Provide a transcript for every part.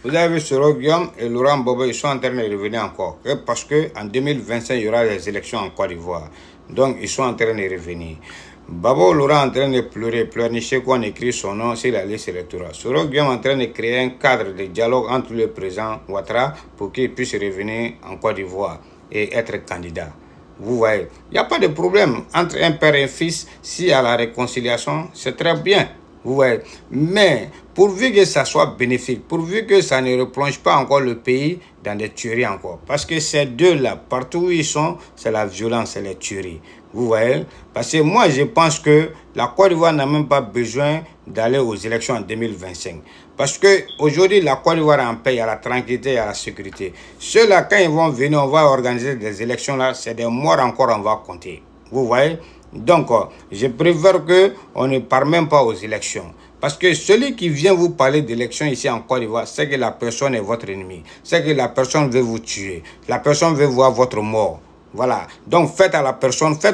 Vous avez vu Soro Guillaume et Laurent Gbagbo, ils sont en train de revenir encore. Parce qu'en 2025, il y aura les élections en Côte d'Ivoire. Donc, ils sont en train de revenir. Gbagbo, Laurent en train de pleurer, pleurnicher quand on écrit son nom sur la liste électorale. Soro Guillaume en train de créer un cadre de dialogue entre le président Ouattara pour qu'il puisse revenir en Côte d'Ivoire et être candidat. Vous voyez, il n'y a pas de problème entre un père et un fils. S'il y a la réconciliation, c'est très bien. Vous voyez. Mais pourvu que ça soit bénéfique, pourvu que ça ne replonge pas encore le pays dans des tueries encore. Parce que ces deux-là, partout où ils sont, c'est la violence, c'est les tueries. Vous voyez. Parce que moi, je pense que la Côte d'Ivoire n'a même pas besoin d'aller aux élections en 2025. Parce qu'aujourd'hui, la Côte d'Ivoire est en paix, il y a la tranquillité, il y a la sécurité. Ceux-là, quand ils vont venir, on va organiser des élections là, c'est des morts encore, on va compter. Vous voyez. Donc, je préfère qu'on ne parle même pas aux élections. Parce que celui qui vient vous parler d'élections ici en Côte d'Ivoire, c'est que la personne est votre ennemi. C'est que la personne veut vous tuer. La personne veut voir votre mort. Voilà. Donc, faites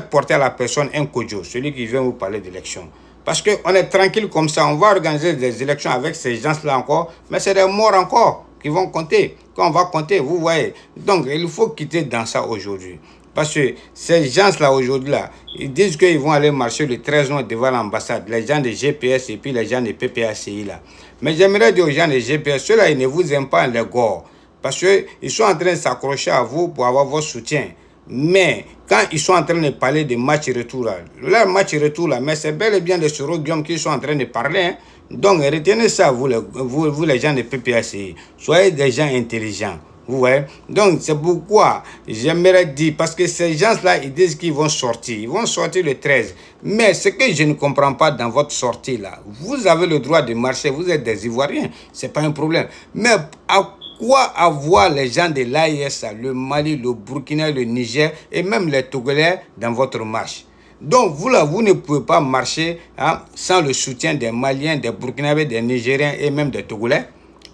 porter à la personne un kojo, celui qui vient vous parler d'élections. Parce qu'on est tranquille comme ça. On va organiser des élections avec ces gens-là encore. Mais c'est des morts encore qui vont compter. Quand on va compter, vous voyez. Donc, il faut quitter dans ça aujourd'hui. Parce que ces gens-là, aujourd'hui, ils disent qu'ils vont aller marcher le 13 novembre devant l'ambassade. Les gens de GPS et puis les gens de PPACI, là. Mais j'aimerais dire aux gens de GPS, ceux-là, ils ne vous aiment pas les gore. Parce qu'ils sont en train de s'accrocher à vous pour avoir votre soutien. Mais quand ils sont en train de parler de match-retour, là, match-retour, là, mais c'est bel et bien de Soro Guillaume qui sont en train de parler. Hein. Donc, retenez ça, vous les gens de PPACI. Soyez des gens intelligents. Vous voyez? Donc, c'est pourquoi j'aimerais dire, parce que ces gens-là, ils disent qu'ils vont sortir. Ils vont sortir le 13. Mais ce que je ne comprends pas dans votre sortie, là, vous avez le droit de marcher, vous êtes des Ivoiriens, c'est pas un problème. Mais à quoi avoir les gens de l'AIS, le Mali, le Burkina, le Niger et même les Togolais dans votre marche? Donc, vous, là, vous ne pouvez pas marcher sans le soutien des Maliens, des Burkinabés, des Nigériens et même des Togolais.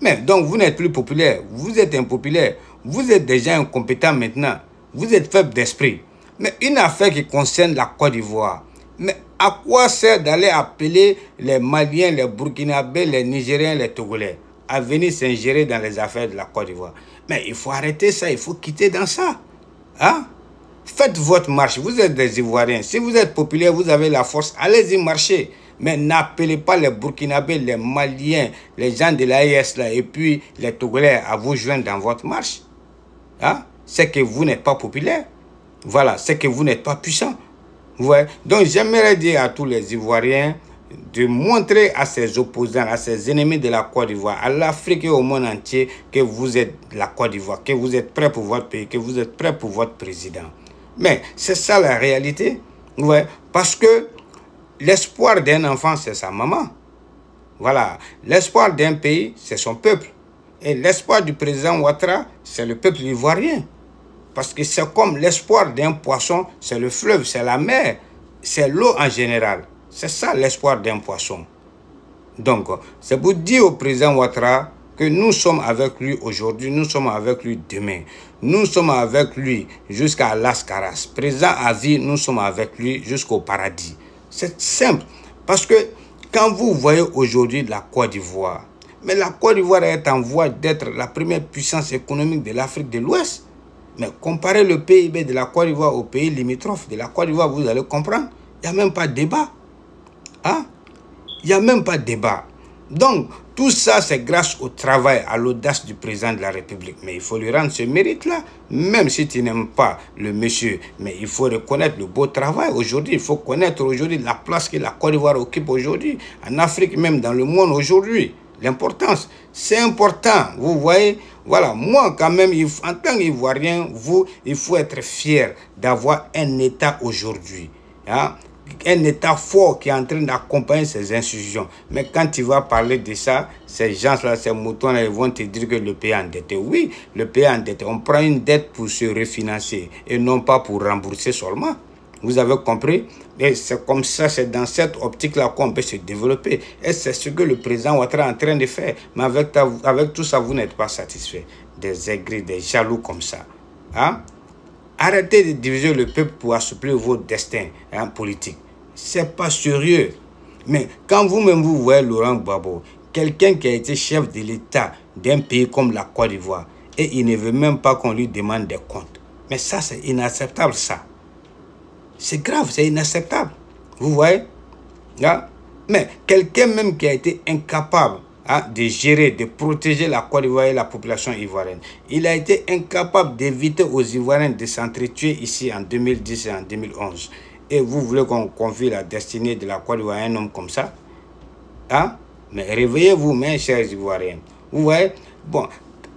Mais donc, vous n'êtes plus populaire, vous êtes impopulaire, vous êtes déjà incompétent maintenant, vous êtes faible d'esprit. Mais une affaire qui concerne la Côte d'Ivoire, mais à quoi sert d'aller appeler les Maliens, les Burkinabés, les Nigériens, les Togolais à venir s'ingérer dans les affaires de la Côte d'Ivoire? Mais il faut arrêter ça, il faut quitter dans ça. Hein? Faites votre marche, vous êtes des Ivoiriens. Si vous êtes populaire, vous avez la force, allez-y marcher. Mais n'appelez pas les Burkinabés, les Maliens, les gens de l'AES et puis les Togolais à vous joindre dans votre marche. Hein? C'est que vous n'êtes pas populaire. Voilà, c'est que vous n'êtes pas puissant. Ouais. Donc j'aimerais dire à tous les Ivoiriens de montrer à ses opposants, à ses ennemis de la Côte d'Ivoire, à l'Afrique et au monde entier que vous êtes la Côte d'Ivoire, que vous êtes prêts pour votre pays, que vous êtes prêts pour votre président. Mais c'est ça la réalité. Ouais. Parce que l'espoir d'un enfant, c'est sa maman. Voilà. L'espoir d'un pays, c'est son peuple. Et l'espoir du président Ouattara, c'est le peuple ivoirien. Parce que c'est comme l'espoir d'un poisson, c'est le fleuve, c'est la mer, c'est l'eau en général. C'est ça l'espoir d'un poisson. Donc, c'est pour dire au président Ouattara que nous sommes avec lui aujourd'hui, nous sommes avec lui demain. Nous sommes avec lui jusqu'à Las Caras. Président à vie, nous sommes avec lui jusqu'au paradis. C'est simple. Parce que quand vous voyez aujourd'hui la Côte d'Ivoire, mais la Côte d'Ivoire est en voie d'être la première puissance économique de l'Afrique de l'Ouest. Mais comparez le PIB de la Côte d'Ivoire aux pays limitrophes de la Côte d'Ivoire, vous allez comprendre. Il n'y a même pas de débat. Hein? Il n'y a même pas de débat. Donc, tout ça, c'est grâce au travail, à l'audace du président de la République. Mais il faut lui rendre ce mérite-là, même si tu n'aimes pas le monsieur. Mais il faut reconnaître le beau travail aujourd'hui. Il faut connaître aujourd'hui la place que la Côte d'Ivoire occupe aujourd'hui, en Afrique, même dans le monde aujourd'hui. L'importance, c'est important. Vous voyez, voilà, moi quand même, en tant qu'Ivoirien, il faut être fier d'avoir un État aujourd'hui. Hein? Un État fort qui est en train d'accompagner ces institutions. Mais quand tu vas parler de ça, ces gens-là, ces moutons-là, ils vont te dire que le pays est endetté. Oui, le pays est endetté. On prend une dette pour se refinancer et non pas pour rembourser seulement. Vous avez compris? Et c'est comme ça, c'est dans cette optique-là qu'on peut se développer. Et c'est ce que le président Ouattara est en train de faire. Mais avec tout ça, vous n'êtes pas satisfait. Des aigris, des jaloux comme ça. Hein? Arrêtez de diviser le peuple pour assouplir vos destins politiques. C'est pas sérieux. Mais quand vous-même vous voyez Laurent Gbagbo quelqu'un qui a été chef de l'État d'un pays comme la Côte d'Ivoire, et il ne veut même pas qu'on lui demande des comptes. Mais ça, c'est inacceptable, ça. C'est grave, c'est inacceptable. Vous voyez? Hein? Mais quelqu'un même qui a été incapable de gérer, de protéger la Côte d'Ivoire et la population ivoirienne. Il a été incapable d'éviter aux Ivoiriens de s'entretuer ici en 2010 et en 2011. Et vous voulez qu'on confie la destinée de la Côte d'Ivoire à un homme comme ça? Hein? Mais réveillez-vous, mes chers Ivoiriens. Vous voyez? Bon,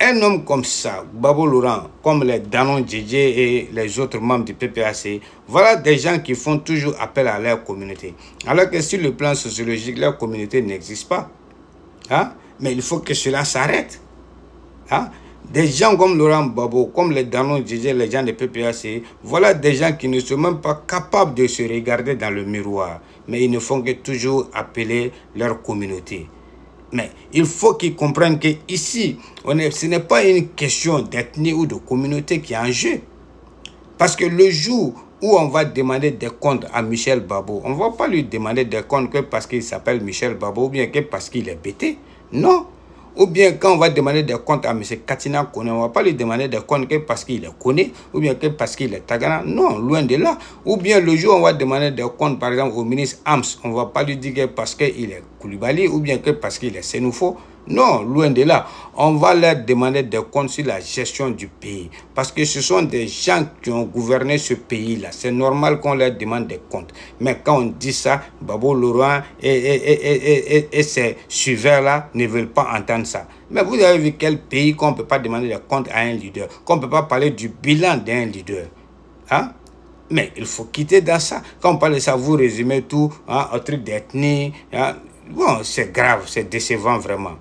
un homme comme ça, Babo Laurent, comme les Danon Djedje et les autres membres du PPAC, voilà des gens qui font toujours appel à leur communauté. Alors que sur le plan sociologique, leur communauté n'existe pas. Hein? Mais il faut que cela s'arrête. Hein? Des gens comme Laurent Babo, comme les Danon Djedje, les gens de PPAC, voilà des gens qui ne sont même pas capables de se regarder dans le miroir. Mais ils ne font que toujours appeler leur communauté. Mais il faut qu'ils comprennent qu'ici, ce n'est pas une question d'ethnie ou de communauté qui est en jeu. Parce que le jour où on va demander des comptes à Michel Babo, on ne va pas lui demander des comptes que parce qu'il s'appelle Michel Babo ou bien que parce qu'il est bêté. Non. Ou bien quand on va demander des comptes à M. Katina Kone, on ne va pas lui demander des comptes que parce qu'il est Kone ou bien que parce qu'il est Tagana. Non, loin de là. Ou bien le jour où on va demander des comptes par exemple au ministre Ams, on ne va pas lui dire que parce qu'il est Koulibaly ou bien que parce qu'il est Senoufo. Non, loin de là. On va leur demander des comptes sur la gestion du pays. Parce que ce sont des gens qui ont gouverné ce pays-là. C'est normal qu'on leur demande des comptes. Mais quand on dit ça, Babo Laurent et ces suiveurs-là ne veulent pas entendre ça. Mais vous avez vu quel pays qu'on ne peut pas demander des comptes à un leader, qu'on ne peut pas parler du bilan d'un leader. Hein? Mais il faut quitter dans ça. Quand on parle de ça, vous résumez tout, hein, un truc d'ethnie. Hein? Bon, c'est grave, c'est décevant vraiment.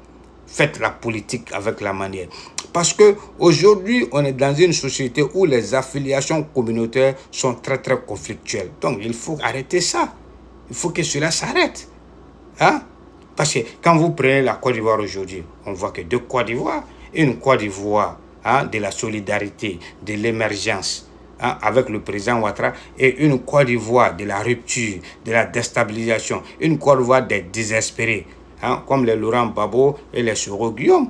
Faites la politique avec la manière. Parce qu'aujourd'hui, on est dans une société où les affiliations communautaires sont très conflictuelles. Donc, il faut arrêter ça. Il faut que cela s'arrête. Hein? Parce que quand vous prenez la Côte d'Ivoire aujourd'hui, on voit que deux Côte d'Ivoire. Une Côte d'Ivoire de la solidarité, de l'émergence avec le président Ouattara et une Côte d'Ivoire de la rupture, de la déstabilisation. Une Côte d'Ivoire des désespérés. Comme les Laurent Babo et les Soro Guillaume.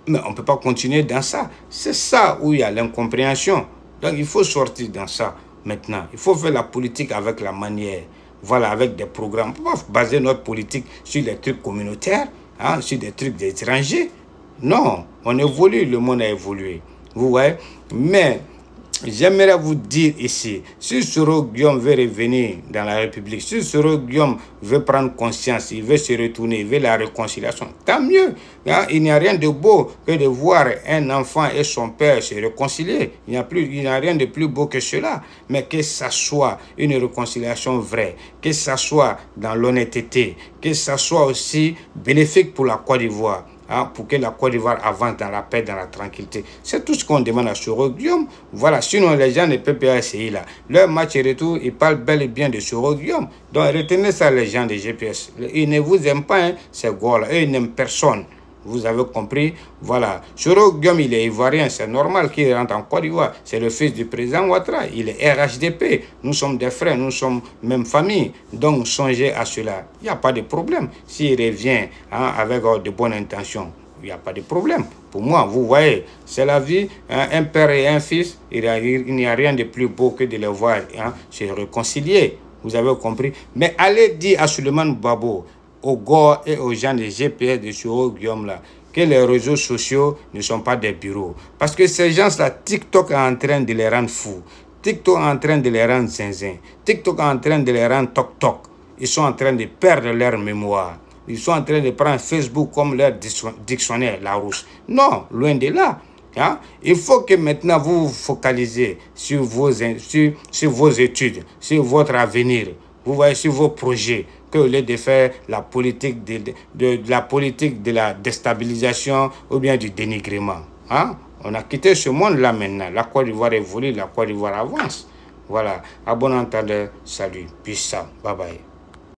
Mais on ne peut pas continuer dans ça. C'est ça où il y a l'incompréhension. Donc il faut sortir dans ça maintenant. Il faut faire la politique avec la manière. Voilà, avec des programmes. On ne peut pas baser notre politique sur des trucs communautaires, sur des trucs d'étrangers. Non, on évolue, le monde a évolué. Vous voyez? Mais j'aimerais vous dire ici, si Soro Guillaume veut revenir dans la République, si Soro Guillaume veut prendre conscience, il veut se retourner, il veut la réconciliation, tant mieux. Il n'y a rien de beau que de voir un enfant et son père se réconcilier. Il n'y a rien de plus beau que cela. Mais que ça soit une réconciliation vraie, que ça soit dans l'honnêteté, que ça soit aussi bénéfique pour la Côte d'Ivoire. Pour que la Côte d'Ivoire avance dans la paix, dans la tranquillité. C'est tout ce qu'on demande à Soro Guillaume. Voilà, sinon les gens ne peuvent pas essayer là. Leur match et retour, ils parlent bel et bien de Soro Guillaume. Donc retenez ça les gens de GPS. Ils ne vous aiment pas, ces gars-là. Eux, ils n'aiment personne. Vous avez compris? Voilà. Soro Guillaume, il est ivoirien. C'est normal qu'il rentre en Côte d'Ivoire. C'est le fils du président Ouattara. Il est RHDP. Nous sommes des frères. Nous sommes même famille. Donc, songez à cela. Il n'y a pas de problème. S'il revient avec de bonnes intentions, il n'y a pas de problème. Pour moi, vous voyez, c'est la vie. Un père et un fils, il n'y a rien de plus beau que de les voir se réconcilier. Vous avez compris? Mais allez dire à Suleiman Babo, aux gars et aux gens de GPS de Soro Guillaume là, que les réseaux sociaux ne sont pas des bureaux. Parce que ces gens-là, TikTok est en train de les rendre fous. TikTok est en train de les rendre zinzin. TikTok est en train de les rendre toc-toc. Ils sont en train de perdre leur mémoire. Ils sont en train de prendre Facebook comme leur dictionnaire, Larousse. Non, loin de là. Il faut que maintenant vous vous focalisez sur vos études, sur votre avenir. Vous voyez, sur vos projets, qu'au lieu de faire la politique de la déstabilisation ou bien du dénigrement. On a quitté ce monde-là maintenant. La Côte d'Ivoire évolue, la Côte d'Ivoire avance. Voilà. À bon entendeur, salut. Peace out. Bye bye.